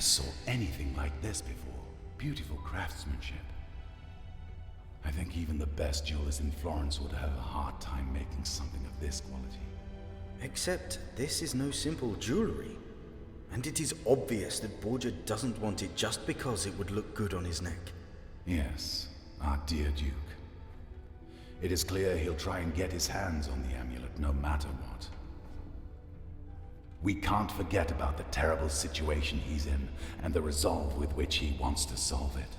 never saw anything like this before. Beautiful craftsmanship. I think even the best jewelers in Florence would have a hard time making something of this quality. Except this is no simple jewelry. And it is obvious that Borgia doesn't want it just because it would look good on his neck. Yes, our dear Duke. It is clear he'll try and get his hands on the amulet no matter what. We can't forget about the terrible situation he's in and the resolve with which he wants to solve it.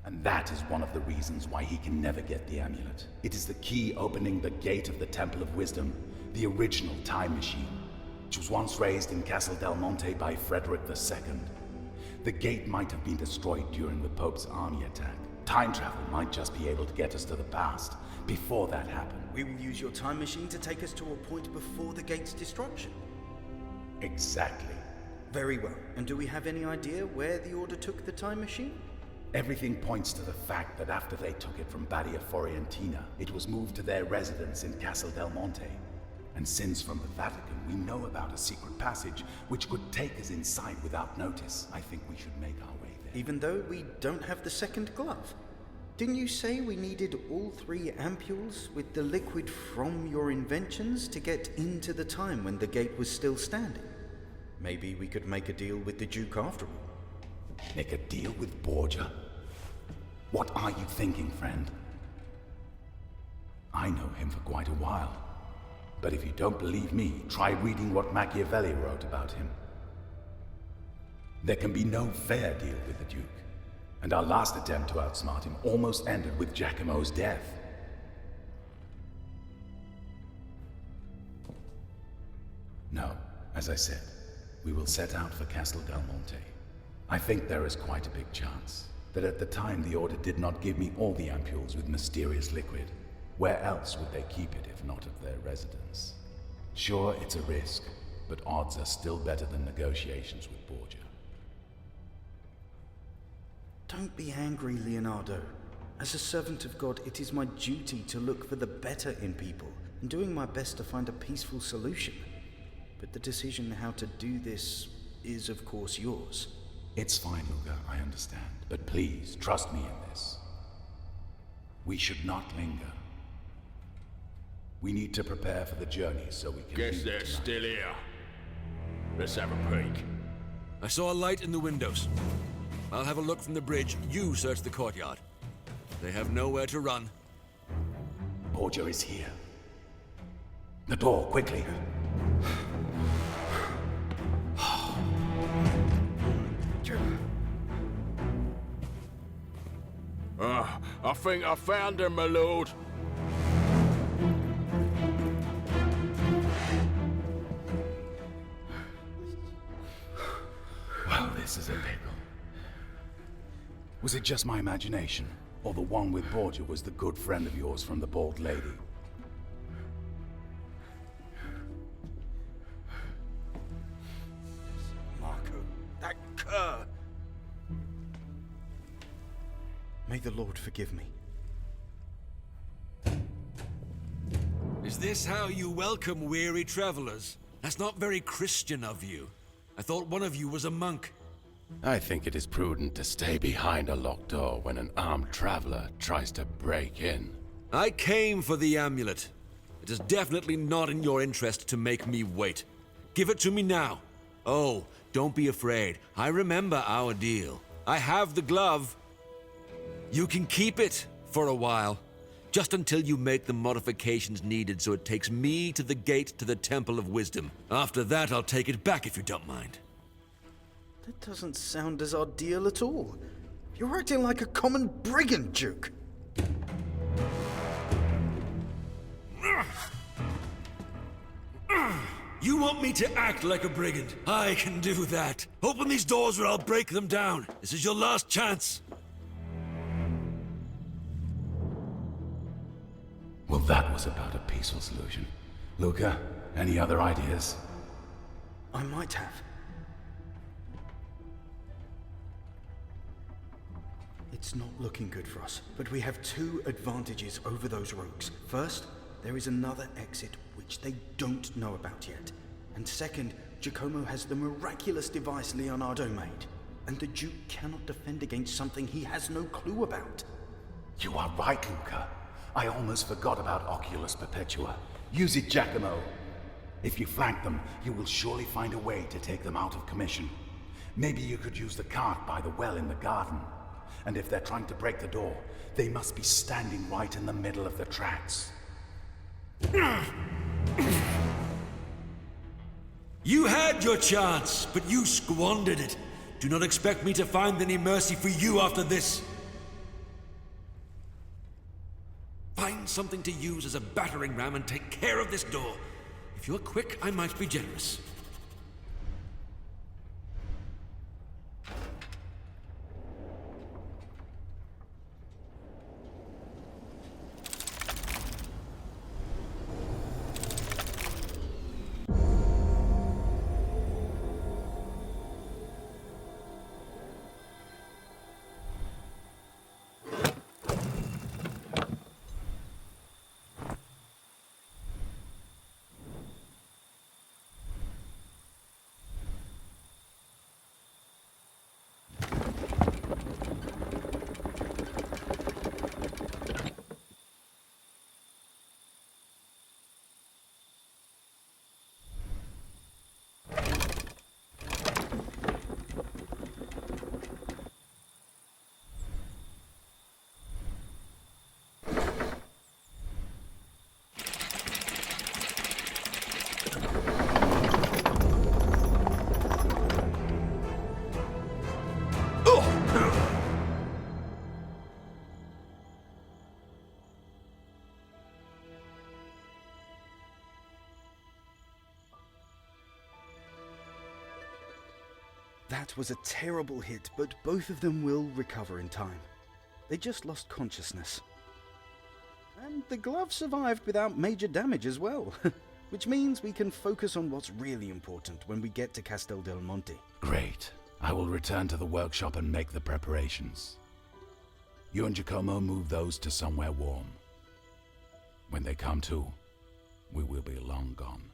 And that is one of the reasons why he can never get the amulet. It is the key opening the gate of the Temple of Wisdom, the original time machine, which was once raised in Castle Del Monte by Frederick II. The gate might have been destroyed during the Pope's army attack. Time travel might just be able to get us to the past, before that happened. We will use your time machine to take us to a point before the gate's destruction. Exactly. Very well. And do we have any idea where the Order took the time machine? Everything points to the fact that after they took it from Badia Forientina, it was moved to their residence in Castle Del Monte. And since from the Vatican we know about a secret passage which could take us inside without notice, I think we should make our way there. Even though we don't have the second glove? Didn't you say we needed all 3 ampules with the liquid from your inventions to get into the time when the gate was still standing? Maybe we could make a deal with the Duke after all. Make a deal with Borgia? What are you thinking, friend? I know him for quite a while. But if you don't believe me, try reading what Machiavelli wrote about him. There can be no fair deal with the Duke. And our last attempt to outsmart him almost ended with Giacomo's death. No, as I said, we will set out for Castle Del Monte. I think there is quite a big chance that at the time the Order did not give me all the ampules with mysterious liquid. Where else would they keep it if not at their residence? Sure, it's a risk, but odds are still better than negotiations with Borgia. Don't be angry, Leonardo. As a servant of God, it is my duty to look for the better in people, and doing my best to find a peaceful solution. But the decision how to do this is, of course, yours. It's fine, Luca, I understand. But please, trust me in this. We should not linger. We need to prepare for the journey so we can Guess leave they're tonight. still here. Let's have a peek. I saw a light in the windows. I'll have a look from the bridge. You search the courtyard. They have nowhere to run. Borgia is here. The door, quickly. I think I found him, my lord. Well, this is a pickle. Was it just my imagination? Or the one with Borgia was the good friend of yours from the Bald Lady? Marco, that cur! May the Lord forgive me. Is this how you welcome weary travelers? That's not very Christian of you. I thought one of you was a monk. I think it is prudent to stay behind a locked door when an armed traveler tries to break in. I came for the amulet. It is definitely not in your interest to make me wait. Give it to me now. Oh, don't be afraid. I remember our deal. I have the glove. You can keep it for a while. Just until you make the modifications needed so it takes me to the gate to the Temple of Wisdom. After that, I'll take it back if you don't mind. That doesn't sound as our deal at all. You're acting like a common brigand, Duke. You want me to act like a brigand? I can do that. Open these doors or I'll break them down. This is your last chance. Well, that was about a peaceful solution. Luca, any other ideas? I might have. It's not looking good for us, but we have 2 advantages over those rogues. First, there is another exit which they don't know about yet. And second, Giacomo has the miraculous device Leonardo made, and the Duke cannot defend against something he has no clue about. You are right, Luca. I almost forgot about Oculus Perpetua. Use it, Giacomo. If you flank them, you will surely find a way to take them out of commission. Maybe you could use the cart by the well in the garden. And if they're trying to break the door, they must be standing right in the middle of the tracks. You had your chance, but you squandered it. Do not expect me to find any mercy for you after this. Find something to use as a battering ram and take care of this door. If you're quick, I might be generous. That was a terrible hit, but both of them will recover in time. They just lost consciousness. And the glove survived without major damage as well, which means we can focus on what's really important when we get to Castel del Monte. Great. I will return to the workshop and make the preparations. You and Giacomo move those to somewhere warm. When they come to, we will be long gone.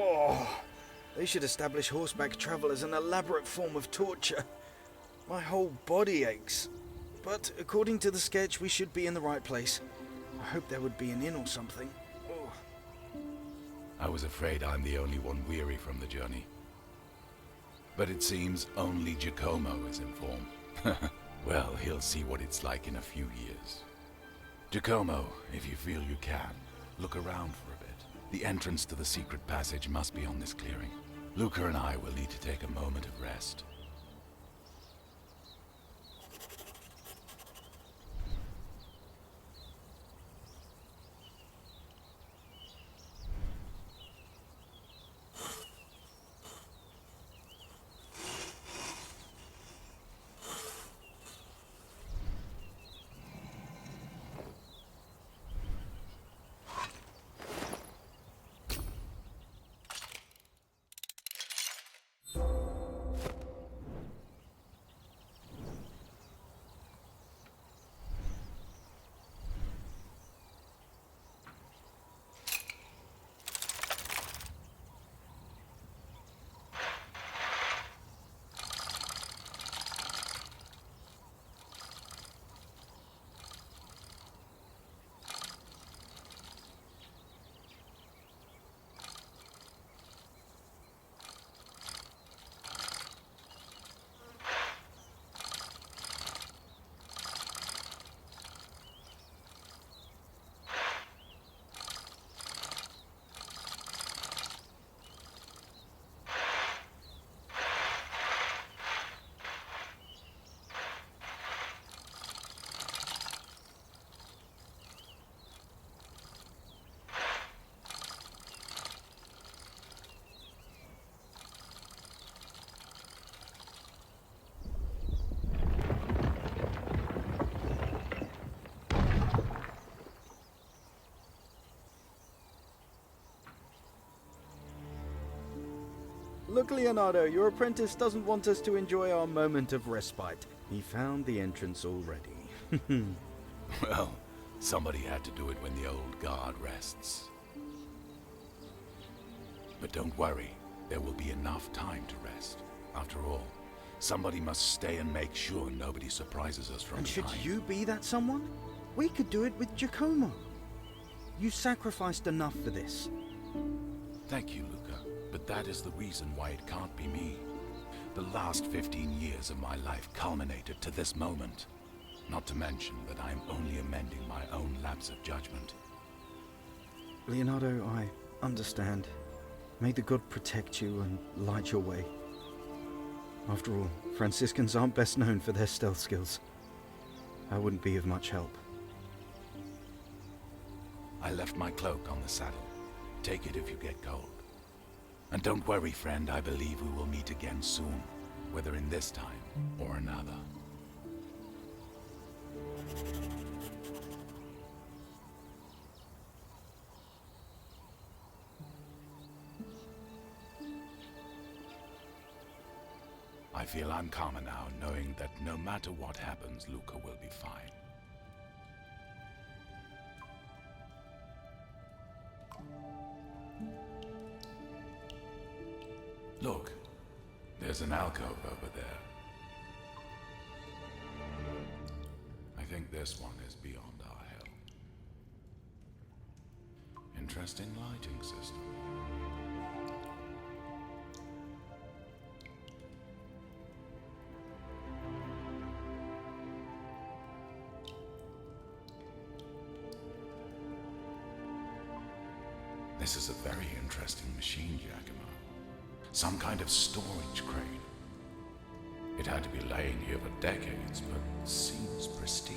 Oh, they should establish horseback travel as an elaborate form of torture. My whole body aches. But according to the sketch, we should be in the right place. I hope there would be an inn or something. Oh. I was afraid I'm the only one weary from the journey. But it seems only Giacomo is informed. Well, he'll see what it's like in a few years. Giacomo, if you feel you can, look around for a bit. The entrance to the secret passage must be on this clearing. Luca and I will need to take a moment of rest. Look, Leonardo, your apprentice doesn't want us to enjoy our moment of respite. He found the entrance already. Well, somebody had to do it when the old guard rests. But don't worry, there will be enough time to rest. After all, somebody must stay and make sure nobody surprises us from And should behind. you be that someone? We could do it with Giacomo. You sacrificed enough for this. Thank you, Luca, but that is the reason why it can't be me. The last 15 years of my life culminated to this moment. Not to mention that I am only amending my own lapse of judgment. Leonardo, I understand. May the god protect you and light your way. After all, Franciscans aren't best known for their stealth skills. I wouldn't be of much help. I left my cloak on the saddle. Take it if you get cold. And don't worry, friend, I believe we will meet again soon, whether in this time or another. I feel I'm calmer now, knowing that no matter what happens, Luca will be fine. Look, there's an alcove over there. I think this one is beyond our help. Interesting lighting system. This is a very interesting machine, Giacomo. Some kind of storage crane. It had to be laying here for decades, but seems pristine.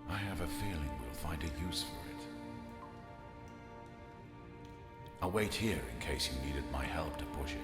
I have a feeling we'll find a use for it. I'll wait here in case you needed my help to push it.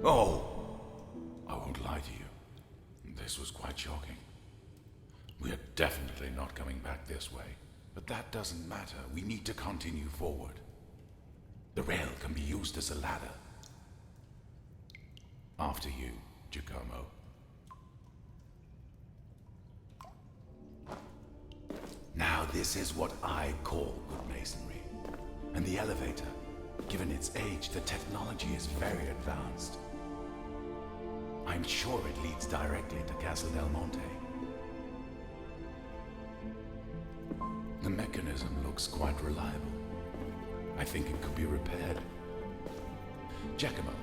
Oh, I won't lie to you. This was quite shocking. We are definitely not coming back this way. But that doesn't matter. We need to continue forward. The rail can be used as a ladder. After you, Giacomo. Now this is what I call good masonry. And the elevator, given its age, the technology is very advanced. I'm sure it leads directly to Castle Del Monte. The mechanism looks quite reliable. I think it could be repaired. Giacomo,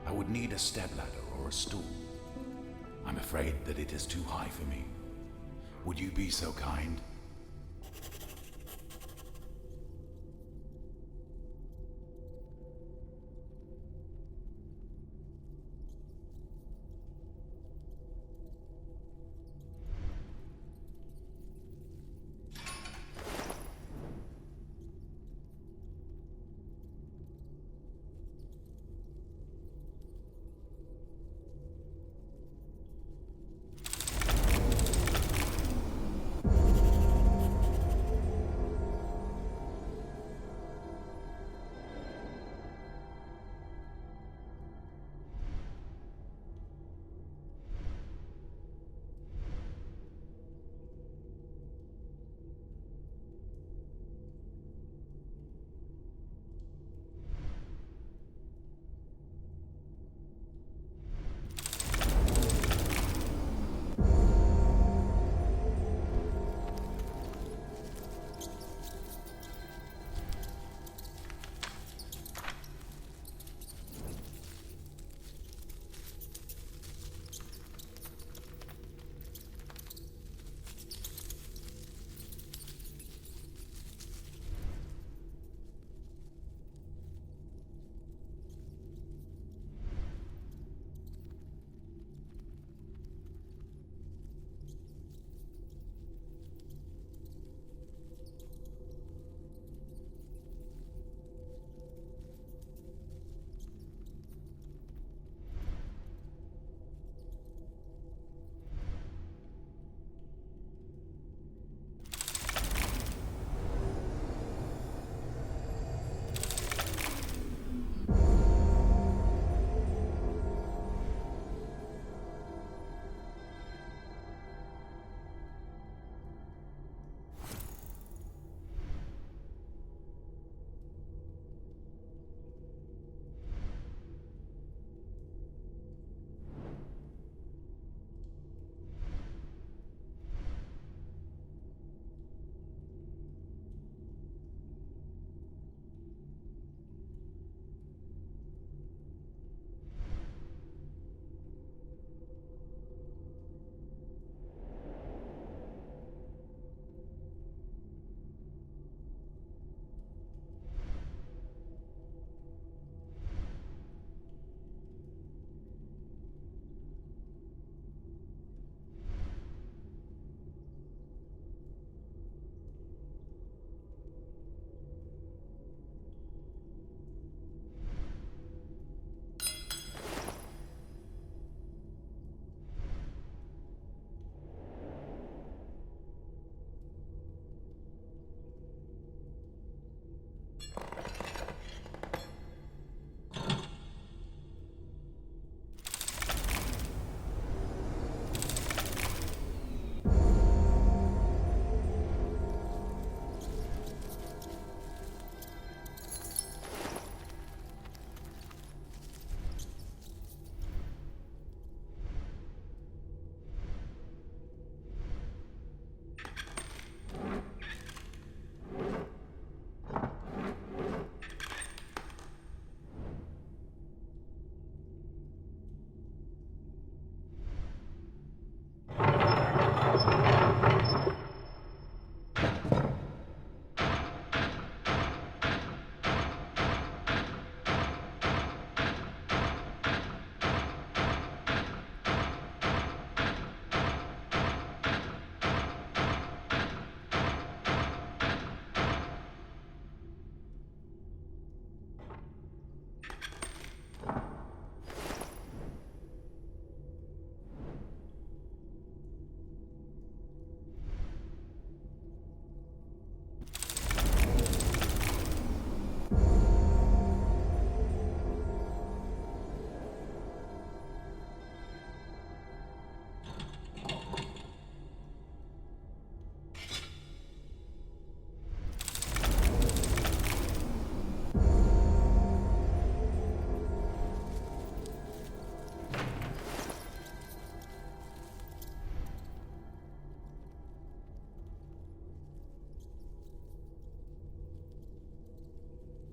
I would need a stepladder or a stool. I'm afraid that it is too high for me. Would you be so kind?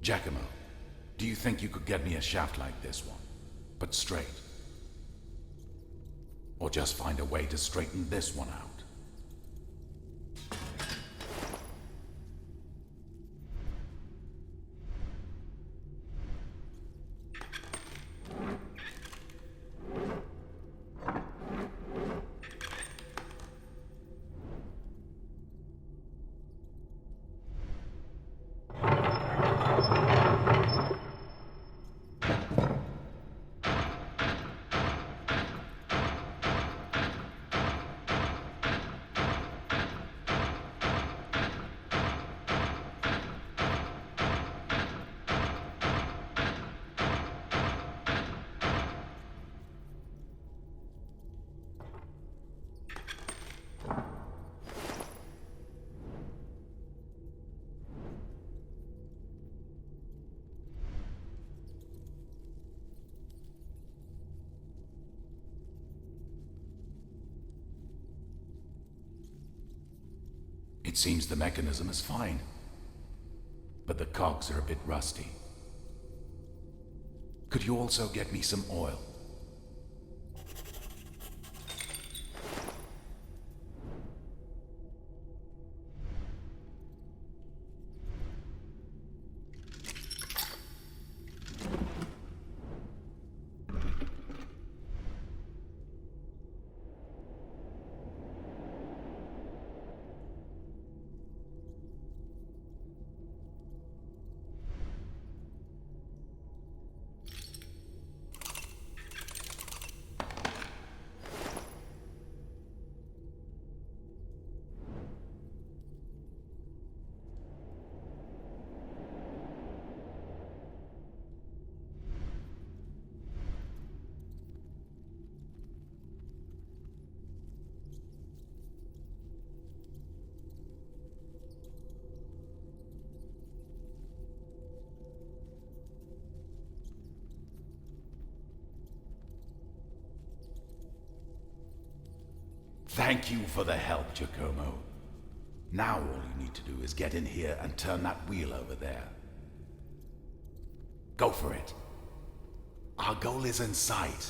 Giacomo, do you think you could get me a shaft like this one, but straight? Or just find a way to straighten this one out? It seems the mechanism is fine, but the cogs are a bit rusty. Could you also get me some oil? Thank you for the help, Giacomo. Now all you need to do is get in here and turn that wheel over there. Go for it. Our goal is in sight.